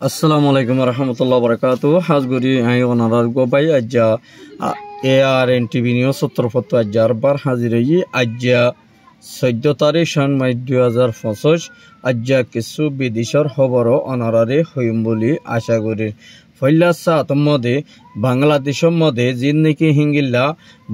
Assalamu alaikum warahmatullahi wabarakatuh. Hazguri ayi onarar gobai ajja ARN TV News 70 ajjar bar hazirayi ajja 14 তারিখ সন মাই 2025 ajja কিছু বিদেশৰ খবৰো অনারারে হইম বুলি আশা করি ফইলা সাতম মধ্যে বাংলাদেশের মধ্যে জিন্দিকি হিঙ্গিল্লা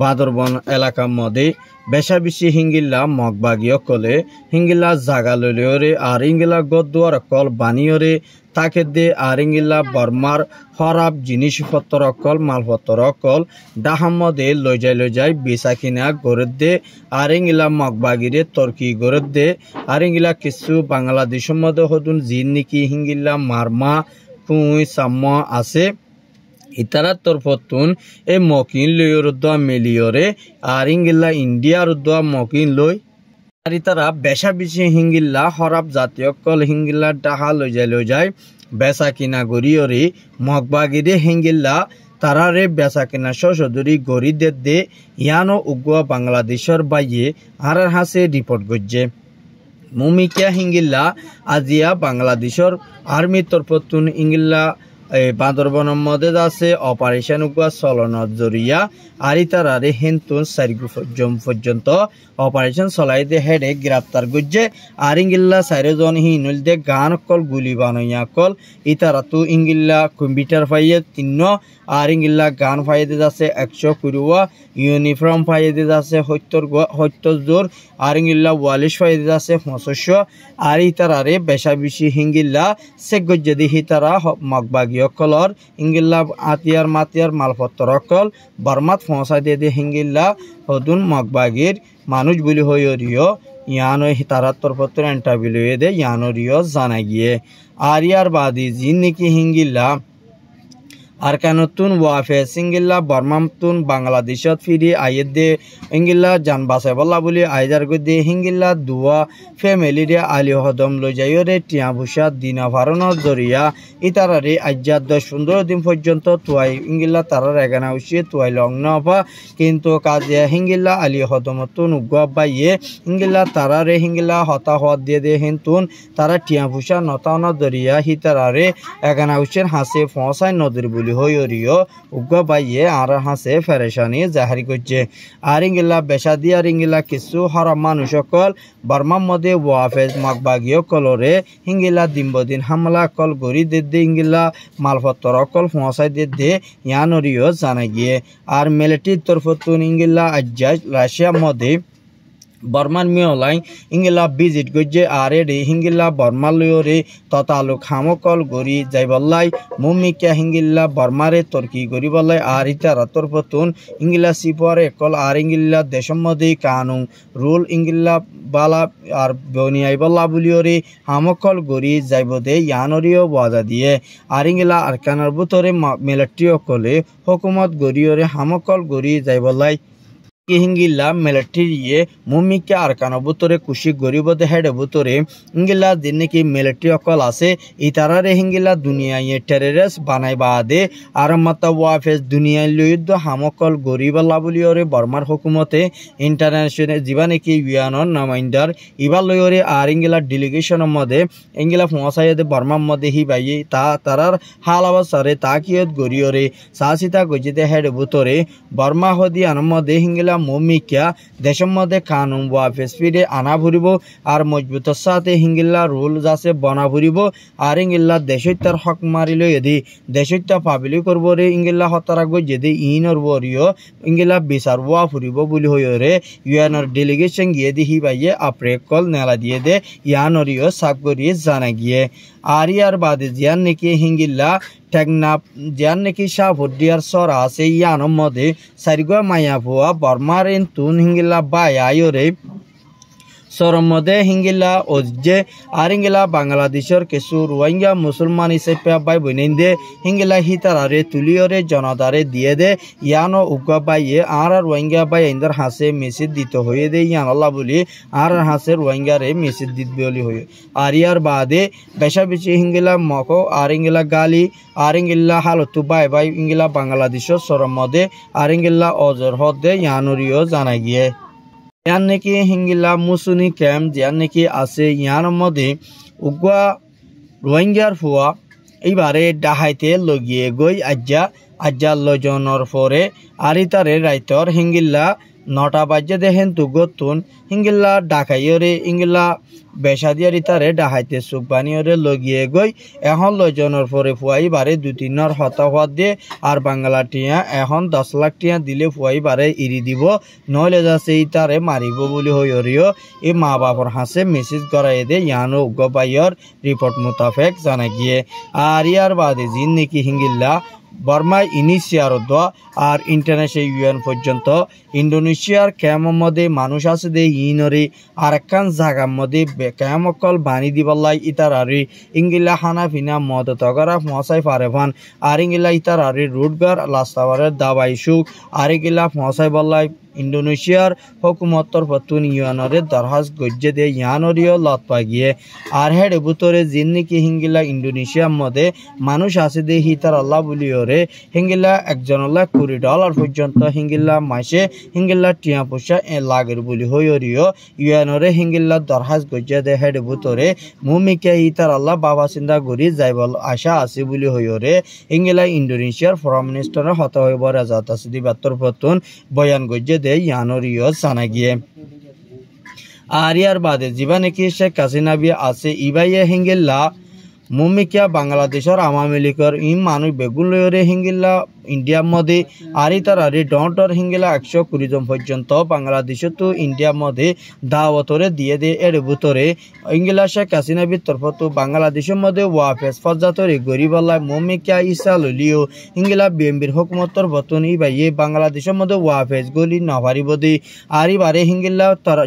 বাদরবন এলাকার মধ্যে বেশা বেশি হিঙ্গিল্লা মগবাগীয় কলে হিঙ্গিল্লা জাগা লইলে আর ইঙ্গিলা গদুয়ার কল বানিয়রে তাকে দে আর ইঙ্গিল্লা বর্মার খরাব জিনিসপত্র অকল মালপত্র অকল ডাহাম মধ্যে লই যাই বেচা কিনা গড়ে দে আর ইঙ্গিলা মগবাগিরে তর্কি গড়ে দে আর ইঙ্গিলা কিছু বাংলাদেশের মধ্যে হতুন জিন্দিকি হিঙ্গিল্লা মারমা পুঁই সাম্মা আছে ইতারার তরফতুন এ মকিন লইর দোয়া মেলিয়রে আর ইঙ্গিল্লা ইন্ডিয়ার দোয়া মকিন লই আর ইতারা বেশা বেশি হিঙ্গিল্লা হরাব জাতীয় কল হিঙ্গিল্লা ডাহা লই যায় বেচা কিনা গড়িয়রে মগবাগিরে হিঙ্গিল্লা তারারে বেচা কিনা সশদরি গড়ি দে ইয়ানো উগুয়া বাংলাদেশের বাইয়ে আর হাসে রিপোর্ট করছে মুমিকিয়া হিঙ্গিল্লা আজিয়া বাংলাদেশের আর্মির তরফতুন ইঙ্গিল্লা বান্দরবনের মধ্যে আছে অপারেশন উগুয়া চলনত জরিয়া আরিতারারে হিন্তুন 4 পর্যন্ত অপারেশন চলাই দে হেডে গ্রেপ্তার করছে আর ইঙ্গিল্লা 4 জন হিনুল দে গান কল গুলি বানাইয়া কল ইতারা তো ইঙ্গিল্লা কম্পিউটার পাইয়ে 3 আর ইঙ্গিল্লা গান পাইয়ে দে আছে 100 কুরুয়া ইউনিফর্ম পাইয়ে দে আছে 70 জোর আর ইঙ্গিল্লা 44 পাইয়ে দে আছে 500 আর ইতারারে বেশা বেশি হিঙ্গিল্লা সেগজ যদি হিতারা মগবাগীয় কলর ইঙ্গিল্লা আতিয়ার মাতিয়ার মালপত্র কল বর্মাত পৌঁছাই দে হিঙ্গিল্লা হদুন মগবাগীর মানুষ বলি হইরিও ইয়ানো তারার তরফত ইন্টারভিউ দে ইয়ানোরিও জানা গিয়ে আর ইয়ার বাদি জিন নাকি হিঙ্গিল্লা আর কানতুন ওয়াফে সিঙ্গিল্লা বর্মামতুন বাংলাদেশত ফিরি আইয়ে দে ইঙ্গিল্লা জান বাসাই বল্লা বলি আইদার গদে হিঙ্গিল্লা দুয়া ফ্যামিলি রে আলি হদম লই যাইরে টিয়া ভুষা দিনা ভারণর জরিয়া ইতারারে আজ্জা 10-15 দিন পর্যন্ত তুয়াই ইঙ্গিল্লা তারার এগানা উসিয়ে তুয়াই লং নপা কিন্তু কাজে হিঙ্গিল্লা আলি হদমতুন উগুয়া বাইয়ে ইঙ্গিল্লা তারারে হিঙ্গিল্লা হতা হত দিয়ে দে হিন্তুন তারা টিয়া ভুষা নতাওনা জরিয়া হিতারারে এগানা উসের হাসে পৌঁছায় নদীর বলি হইরিও উগ্র বাইয়ে আর হাসে ফেরেশানি জাহারি করছে আর ইঙ্গিল্লা বেশা দিয়ে আর ইঙ্গিল্লা কিছু হরাম মানুষ সকল বর্মার মধ্যে ওয়াফেজ মগবাগীয় কলরে হিঙ্গিল্লা দিন হামলা কল গড়ি দে ইঙ্গিল্লা মালপত্র কল পৌঁছাই দে ইয়ানরিও জানা গিয়ে আর মিলিটারির তরফতুন ইঙ্গিল্লা আজ্জা রাশিয়ার মধ্যে বর্মান মিওলাই ইঙ্গিলা ভিজিট গজ্জে আরে রে হিঙ্গিল্লা বর্মার লয়রে ততালুক হামকল গড়ি যাইবল্লাই মুমিকা হিঙ্গিল্লা বর্মারে তর্কি গড়ি বল্লাই আর ইতারা তরফতুন ইঙ্গিলা সিপরে কল আর ইঙ্গিল্লা দেশের মধ্যে কানুন রুল ইঙ্গিল্লা বালা আর বনিয়াই বল্লা বলিয়রে হামকল গড়ি যাইব দে ইয়ানরিও বাজা দিয়ে আর ইঙ্গিলা আরকানার ভিতরে মিলিটারি কলে হুকুমত গড়িয়রে হামকল গড়ি যাইবল্লাই হিঙ্গিল্লা মিলিটারি মুমিকা আরকানো বুতরে কুশি গরিব দে হেডে বুতরে ইঙ্গিল্লা দিন নাকি মিলিটারি অকল আছে ইতারারে হিঙ্গিল্লা দুনিয়ায় টেররিস্ট বানাই বাদে আর মাতা ওয়াফেস দুনিয়ায় লইদ হামকল গরিব লাবলিয়রে বর্মার হুকুমতে ইন্টারন্যাশনাল জীবা নাকি ইউএনর নামাইন্দার ইবা লইরে আর ইঙ্গিল্লা ডেলিগেশনের মধ্যে ইঙ্গিল্লা পৌঁছাই দে বর্মার মধ্যে হি বাইয়ে তারার হাল অবস্থারে তাকিয়ত গরিয়রে সাসিতা গজিতে হেডে বুতরে বর্মা হদি আনর মধ্যে হিঙ্গিল্লা মুমিকা দেশের মধ্যে কানুন ওয়াফেস ফিরে আনা ভরিব আর মজবুতের সাথে হিঙ্গিল্লা রুল যাচ্ছে বনা ভরিব আর ইঙ্গিল্লা দেশত্যার হক মারিল যদি দেশত্যা পাবলি করব রে ইঙ্গিল্লা হতারাগ যদি ইনর বরিও ইঙ্গিল্লা বিচার ওয়া ফুরিব বলি হইরে ইউএনর ডেলিগেশন গিয়ে দিহি বাইয়ে আপরে কল নেলা দিয়ে দে ইয়ানরিও সাক করিয়ে জানা গিয়ে আর ইয়ার বাদে জিয়ান নাকি হিঙ্গিল্লা টেকনাপ জিয়ান নাকি সাফুডিয়ার সরা আছে ইয়ানোর মধ্যে সারিগা মায়া ভুয়া বর্মার তুন হিঙ্গিল্লা বাই আয়রে সরম মধ্যে হিঙ্গিল্লা ওজে আর ইঙ্গিলা বাংলাদেশের কিছু রোহিঙ্গা মুসলমান হিসেবে বাই বইনেন্দে হিঙ্গিলা হিতারারে তুলিয়রে জনতারে দিয়ে দে ইয়ানো উগা বাইয়ে আর রোহিঙ্গা বাই ইন্দর হাসে মেসেজ দিতে হয়ে দে ইয়ান আল্লাহ বলি আর হাসে রোহিঙ্গারে মেসেজ দিতে বলি হয়ে আর ইয়ার বাদে বেশা বেশি হিঙ্গিলা মকো আর ইঙ্গিলা গালি আর ইঙ্গিল্লা হালতু বাই ইঙ্গিলা বাংলাদেশের সরম মধ্যে আর ইঙ্গিল্লা অজর হদে ইয়ানুরিও জানা গিয়ে ইয়ান নাকি হিঙ্গিলা মুসুনি ক্যাম্প যান নাকি আছে ইয়ার মধ্যে উগুয়া রোহিঙ্গার ফুয়া এইবারে ডাহাইতে লগিয়ে গই আজ্জা লজনের পরে আরিতারে রাইতর হিঙ্গিল্লা 9টা বাজে দেখেন তু গতুন হিঙ্গিল্লা ডাকাইরে ইঙ্গিল্লা বেসাদিয়ারি তারে ডাহাইতে চুক বানিয়রে লগিয়ে গই এখন লজনের পরে ফুয়াই বারে 2-3 হতা হওয়া দিয়ে আর বাংলা টিয়া এখন 10 লাখ টিয়া দিলে ফুয়াই বারে ইরি দিব নইলে যাচ্ছে এই তারে মারিব বলে হইরিও এই মা বাপর হাসে মেসেজ করাই দে ইয়ানো গবাইয়র রিপোর্ট মোতাবেক জানা গিয়ে আর ইয়ার বাদে জিন নাকি হিঙ্গিল্লা বর্মায় ইনিশিয়ার আর ইন্টারন্যাশনাল ইউএন পর্যন্ত ইন্দোনেশিয়ার ক্যাম্পের মধ্যে মানুষ আছে দে ইনরে আর একখান জায়গার মধ্যে ক্যাম্পকল বানি দিবলাই ইতারারি ইঙ্গিলা হানা ফিনা মদ তগরা মশাই ফারেফান আর ইঙ্গিলা ইতারারি রুটগার লাস্তাবারের দাবাই সুখ আর ইঙ্গিলা মশাই বল্লাই ইন্দোনেশিয়ার হুকুমতর পতুন ইউএনরে দরহাজ গজ্জে দে ইয়ানরিও লত পাগিয়ে আর হেড বুতরে জিন্নিকি হিঙ্গিলা ইন্দোনেশিয়ার মধ্যে মানুষ আছে দে হিতার আল্লাহ বলিওরে হিঙ্গিলা $1 কোটি পর্যন্ত হিঙ্গিলা মাসে হিঙ্গিলা টিয়া পয়সা লাগের বলি হইরিও ইউএনরে হিঙ্গিলা দরহাজ গজ্জে দে হেড বুতরে মুমিকে হিতার আল্লাহ বাবা চিন্তা করি যাইবল আশা আছে বলি হইরে হিঙ্গিলা ইন্দোনেশিয়ার ফরেন মিনিস্টার হতা হইব রাজাত আছে দিবাত্তর পতুন বয়ান গজ্জে দে ইয়ানরিও জানা গিয়ে আর ইয়ার বাদে জীবনে কি শেখ হাসিনা বি আছে ইবাইয়ে হিঙ্গিল্লা মুমিকিয়া বাংলাদেশের আওয়ামী লীগের ই মানুষ বেগুন লয়রে হিঙ্গিল্লা ইন্ডিয়ার মধ্যে আরি তারারি ডন্টর হিঙ্গিলা 120 জন পর্যন্ত বাংলাদেশে তো ইন্ডিয়ার মধ্যে দাওয়াতরে দিয়ে দে এর ভিতরে ইঙ্গিলা শেখ হাসিনা বি তরফ তো বাংলাদেশের মধ্যে ওয়াফেস ফজাতরে গরিবাল্লাহ মুমিকিয়া ইসা ললিও হিঙ্গিলা বিএমপির হুকুমতর বতনি বাইয়ে বাংলাদেশের মধ্যে ওয়াফেস গলি নভারিব দে আরি বারে হিঙ্গিলা তার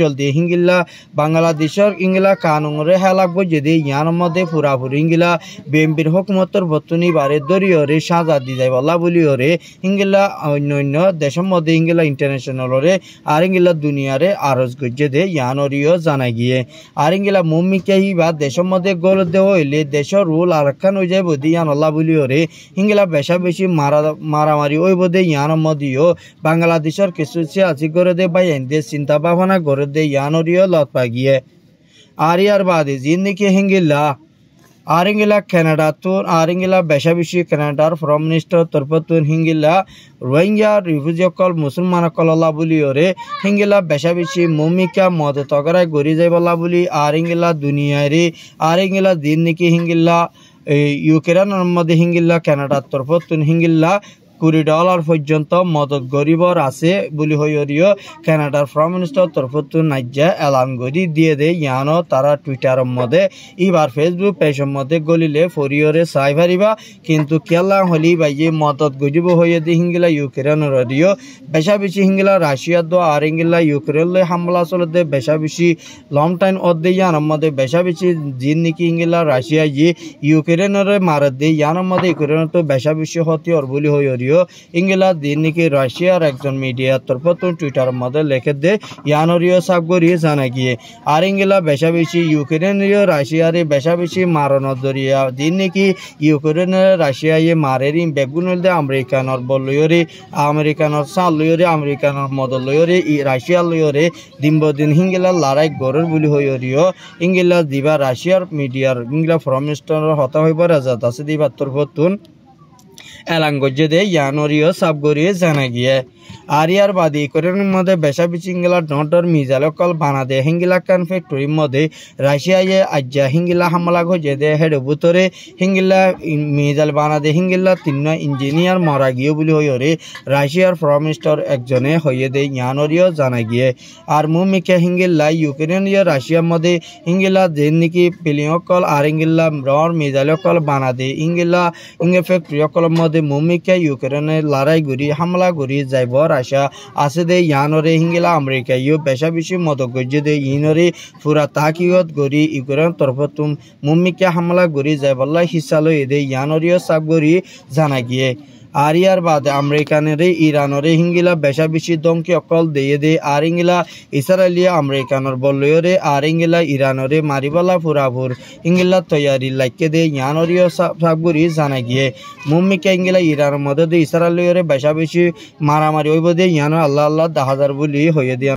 জলদি হিঙ্গিলা বাংলাদেশের ইঙ্গিলা কানুনরে হেলাক বজে দে ইয়ার মধ্যে পুরাপুরি ইঙ্গিলা বিএমপির হুকুমতর বতনি বারে দরিয়রে সাজা দি যায় বলা বলিওরে হিঙ্গিলা অন্য দেশের মধ্যে হিঙ্গিলা ইন্টারন্যাশনালরে আর হিঙ্গিলা দুনিয়ারে আরজ গজ্জে দে ইয়ানরিও জানা গিয়ে আর হিঙ্গিলা মুমিকে বা দেশের মধ্যে গোল দে হইলে দেশের রুল আরক্ষান হয়ে যায় বদি ইয়ান আল্লাহ বলিওরে হিঙ্গিলা বেশি মারামারি ওই বোধে ইয়ান মদিও বাংলাদেশের কিছু আছে করে দে বা এন চিন্তা ভাবনা করে দে ইয়ানরিও লত পা গিয়ে আর ইয়ার বাদে জিন্দিকে হিঙ্গিলা আরিঙ্গিলা কানাডা তোর আরিঙ্গিলা বেশি কানাডার ফরেন মিনিস্টার তরফতুন হিঙ্গিলা রোহিঙ্গা রিফিউজি কল মুসলমান কল্লা বলিওরে হিঙ্গিলা বেশি মুমিকা মদ তগরাই গড়ি যাই বলা বলি আরিঙ্গিলা দুনিয়ারে আরিঙ্গিলা দিন নাকি হিঙ্গিলা ইউক্রেনের মধ্যে হিঙ্গিলা কানাডার তরফতুন হিঙ্গিলা $20 পর্যন্ত মদত গরিবর আছে বলি হইরিও কানাডার ফরেন মিনিস্টার তরফত নাজ্জা এলান গরি দিয়ে দে ইয়ানো তারা টুইটারের মধ্যে এবার ফেসবুক পেজের মধ্যে গলিলে ফরিয়রে চাই পারিবা কিন্তু কেলা হলি বাইয়ে মদত গরিব হয়ে দি হিঙ্গিলা ইউক্রেনের রিও বেশি হিঙ্গিলা রাশিয়া দো আর হিঙ্গিলা ইউক্রেনলে হামলা চলতে বেশি লং টাইম অর্ধে ইয়ানোর মধ্যে বেশি জিন নাকি হিঙ্গিলা রাশিয়া ইউক্রেনের মারত দে ইয়ানোর মধ্যে ইউক্রেনের তো বেশি হতিয়র বলি হইরিও ইংলা দিন নাকি রাশিয়ার একজন মিডিয়ার তরফত টুইটারের মধ্যে লেখে দে ইয়ানরিও সাবগরিয়ে জানা গিয়ে আর ইংলা বেশি ইউক্রেনীয় রাশিয়ারে বেশি মারানোর দরিয়া দিন নাকি ইউক্রেনের রাশিয়ায় মারেরি বেগুন দে আমেরিকানোর বলয়রে আমেরিকানোর সাল লয়রে আমেরিকানোর মদল লয়রে রাশিয়ার লয়রে দিন হিঙ্গিলা লড়াই গড়ের বলি হইরিও ইংলা দিবা রাশিয়ার মিডিয়ার ইংলা ফরেন মিনিস্টার হতা হইবার রাজাত আছে দিবার তরফতুন এলান গজ্জে দে ইয়ানরিও সাবগরিয়ে জানা গিয়ে আর ইয়ার বাদে ইউক্রেনের মধ্যে বেশি হিঙ্গিলা ডন্টর মিজাইল কল বানা দে হিঙ্গিলা কান ফ্যাক্টরির মধ্যে রাশিয়ায় আজ্জা হিঙ্গিলা হামলা গজে দে হেড বুতরে হিঙ্গিলা মিজাইল বানা দে হিঙ্গিলা 3 ইঞ্জিনিয়ার মারা গিয়ে বলি হইরে রাশিয়ার ফরেন মিনিস্টার একজনে হইয়ে দে ইয়ানরিও জানা গিয়ে আর মুমিকে হিঙ্গিলা ইউক্রেনীয় রাশিয়ার মধ্যে হিঙ্গিলা যেন নাকি পিলিও কল আর হিঙ্গিলা রর মিজাইল কল বানা দে হিঙ্গিলা ফ্যাক্টরি কলের মধ্যে মুমিকে ইউক্রেনের লড়াই গড়ি হামলা গড়ি যাইব আশা আছে দে ইয়ানরে হিঙ্গিলা আমেরিকা ইউ বেশি মদ গজ্জে দে ইনরে পুরা তাকিয়ত গড়ি ইউক্রেন তরফতুম মুমিকে হামলা গড়ি যাইবল্লা হিসালো দে ইয়ানরিও সাব গড়ি জানা গিয়ে আর ইয়ার বাদে আমেরিকানের ইরানরে হিঙ্গিলা বেশি দমকি অকল দিয়ে দে আর ইঙ্গিলা ইসরায়েলিয়া আমেরিকানর বলয়রে আর ইঙ্গিলা ইরানরে মারিবালা ফুরাফুর ইঙ্গিলা তৈয়ারি লাইকে দে ইয়ানরিও সাবগুরি জানা গিয়ে মুম্মিকে ইঙ্গিলা ইরানের মধ্যে ইসরায়েলিয়রে বেশি মারামারি হইব দে ইয়ানো আল্লাহ 10,000 বলি হয়ে দিয়ে